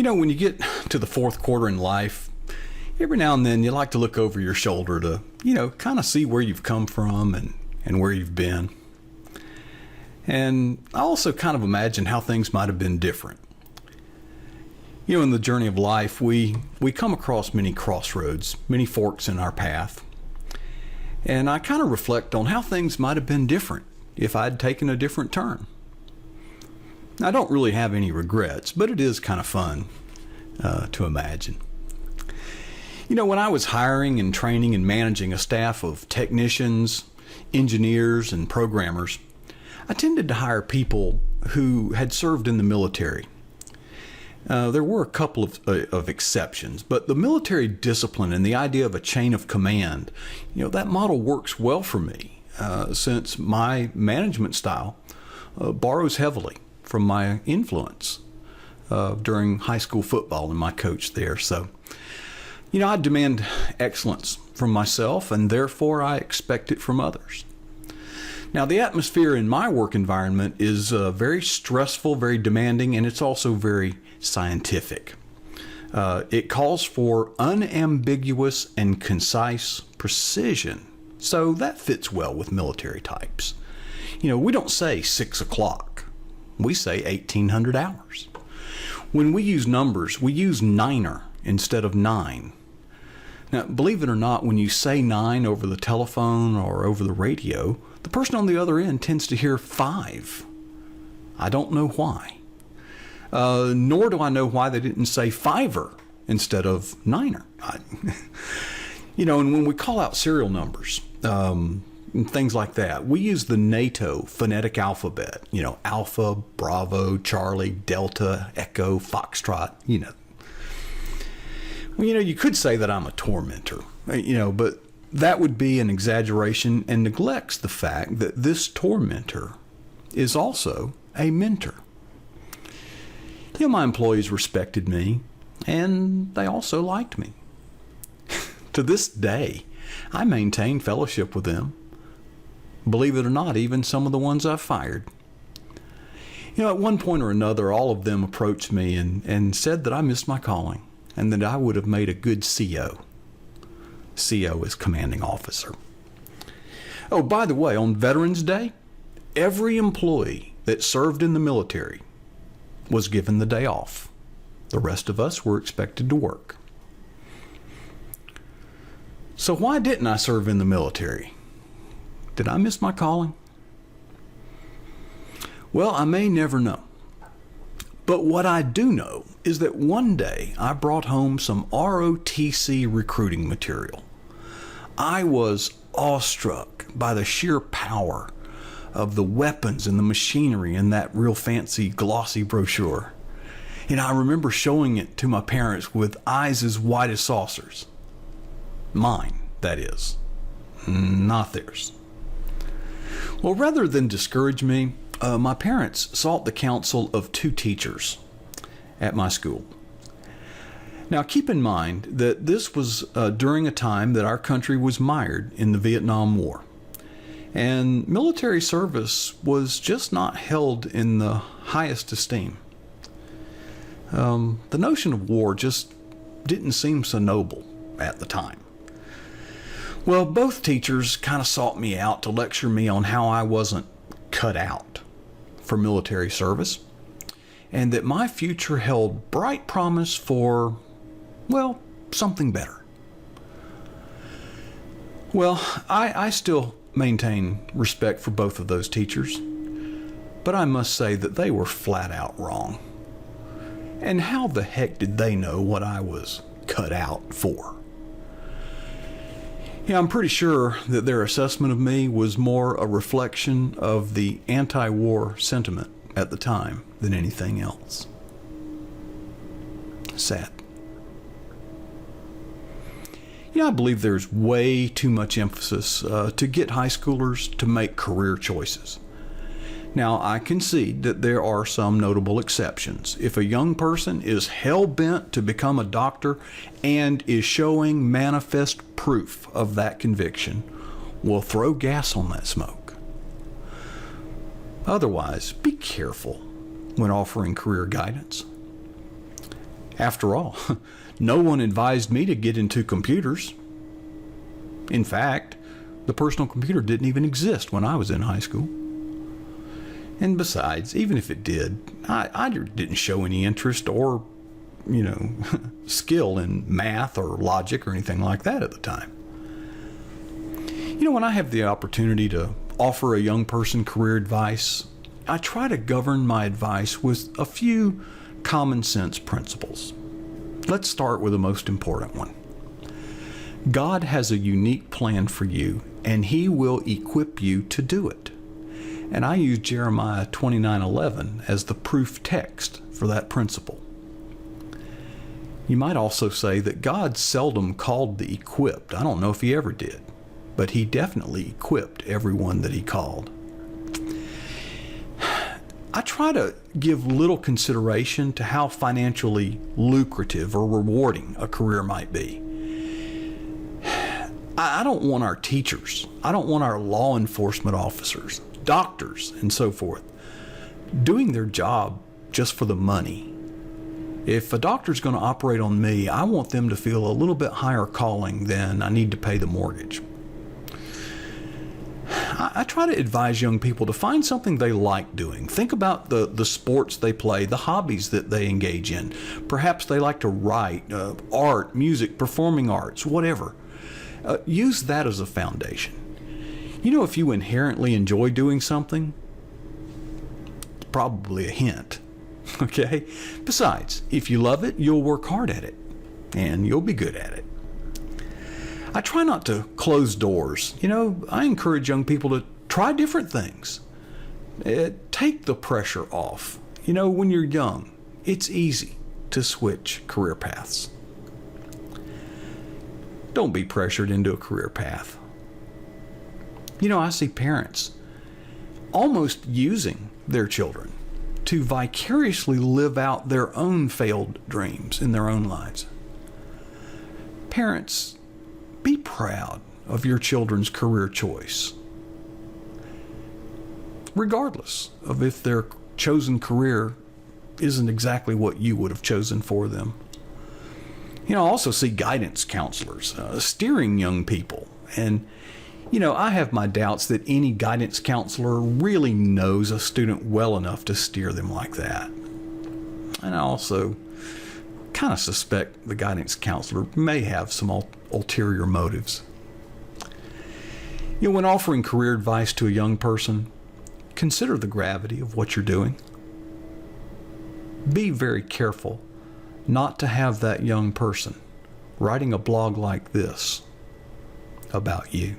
When you get to the fourth quarter in life, every now and then you like to look over your shoulder to, kind of see where you've come from and where you've been. And I also kind of imagine how things might have been different. In the journey of life, we come across many crossroads, many forks in our path. And I kind of reflect on how things might have been different if I'd taken a different turn. I don't really have any regrets, but it is kind of fun to imagine. When I was hiring and training and managing a staff of technicians, engineers, and programmers, I tended to hire people who had served in the military. There were a couple of exceptions, but the military discipline and the idea of a chain of command, that model works well for me since my management style borrows heavily from my influence during high school football and my coach there. So, I demand excellence from myself, and therefore I expect it from others. Now, the atmosphere in my work environment is very stressful, very demanding, and it's also very scientific. It calls for unambiguous and concise precision, so that fits well with military types. We don't say 6 o'clock. We say 1800 hours. When we use numbers, we use niner instead of 9. Now, believe it or not, when you say 9 over the telephone or over the radio, the person on the other end tends to hear 5. I don't know why. Nor do I know why they didn't say 5er instead of 9er. And when we call out serial numbers, and things like that, we use the NATO phonetic alphabet, Alpha, Bravo, Charlie, Delta, Echo, Foxtrot, Well, you could say that I'm a tormentor, but that would be an exaggeration and neglects the fact that this tormentor is also a mentor. My employees respected me, and they also liked me. To this day, I maintain fellowship with them. Believe it or not, even some of the ones I've fired. At one point or another, all of them approached me and said that I missed my calling and that I would have made a good CO. CO is commanding officer. Oh, by the way, on Veterans Day, every employee that served in the military was given the day off. The rest of us were expected to work. So why didn't I serve in the military? Did I miss my calling? Well, I may never know. But what I do know is that one day I brought home some ROTC recruiting material. I was awestruck by the sheer power of the weapons and the machinery in that real fancy glossy brochure. I remember showing it to my parents with eyes as wide as saucers. Mine, that is. Not theirs. Well, rather than discourage me, my parents sought the counsel of 2 teachers at my school. Now, keep in mind that this was during a time that our country was mired in the Vietnam War. And military service was just not held in the highest esteem. The notion of war just didn't seem so noble at the time. Well, both teachers kind of sought me out to lecture me on how I wasn't cut out for military service, and that my future held bright promise for, well, something better. Well, I still maintain respect for both of those teachers, but I must say that they were flat out wrong. And how the heck did they know what I was cut out for? I'm pretty sure that their assessment of me was more a reflection of the anti-war sentiment at the time than anything else. Sad. I believe there's way too much emphasis to get high schoolers to make career choices. Now, I concede that there are some notable exceptions. If a young person is hell-bent to become a doctor and is showing manifest proof of that conviction, we'll throw gas on that smoke. Otherwise, be careful when offering career guidance. After all, no one advised me to get into computers. In fact, the personal computer didn't even exist when I was in high school. And besides, even if it did, I didn't show any interest or, skill in math or logic or anything like that at the time. When I have the opportunity to offer a young person career advice, I try to govern my advice with a few common sense principles. Let's start with the most important one. God has a unique plan for you, and He will equip you to do it. And I use Jeremiah 29:11 as the proof text for that principle. You might also say that God seldom called the equipped. I don't know if He ever did, but He definitely equipped everyone that He called. I try to give little consideration to how financially lucrative or rewarding a career might be. I don't want our teachers, I don't want our law enforcement officers, doctors, and so forth doing their job just for the money. If a doctor's going to operate on me, I want them to feel a little bit higher calling than I need to pay the mortgage. I try to advise young people to find something they like doing. Think about the sports they play, the hobbies that they engage in. Perhaps they like to write, art, music, performing arts, whatever. Use that as a foundation. If you inherently enjoy doing something, it's probably a hint. Okay? Besides, if you love it, you'll work hard at it, and you'll be good at it. I try not to close doors. I encourage young people to try different things. Take the pressure off. When you're young, it's easy to switch career paths. Don't be pressured into a career path. I see parents almost using their children to vicariously live out their own failed dreams in their own lives. Parents, be proud of your children's career choice, regardless of if their chosen career isn't exactly what you would have chosen for them. I also see guidance counselors steering young people. And, I have my doubts that any guidance counselor really knows a student well enough to steer them like that. And I also kind of suspect the guidance counselor may have some ulterior motives. When offering career advice to a young person, consider the gravity of what you're doing. Be very careful not to have that young person writing a blog like this about you.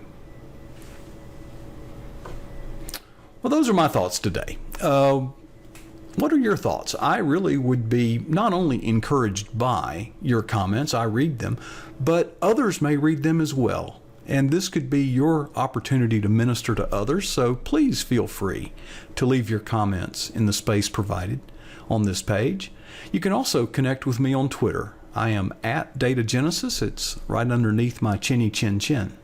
Well, those are my thoughts today. What are your thoughts? I really would be not only encouraged by your comments, I read them, but others may read them as well. And this could be your opportunity to minister to others, so please feel free to leave your comments in the space provided on this page. You can also connect with me on Twitter. I am at DataGenesis. It's right underneath my chinny chin chin.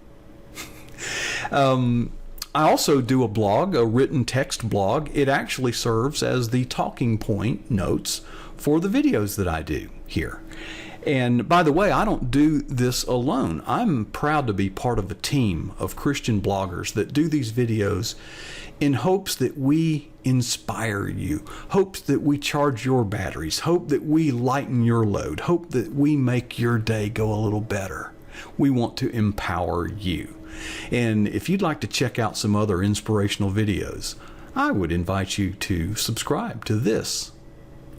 I also do a blog, a written text blog. It actually serves as the talking point notes for the videos that I do here. And by the way, I don't do this alone. I'm proud to be part of a team of Christian bloggers that do these videos in hopes that we inspire you, hopes that we charge your batteries, hope that we lighten your load, hope that we make your day go a little better. We want to empower you. And if you'd like to check out some other inspirational videos, I would invite you to subscribe to this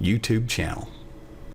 YouTube channel.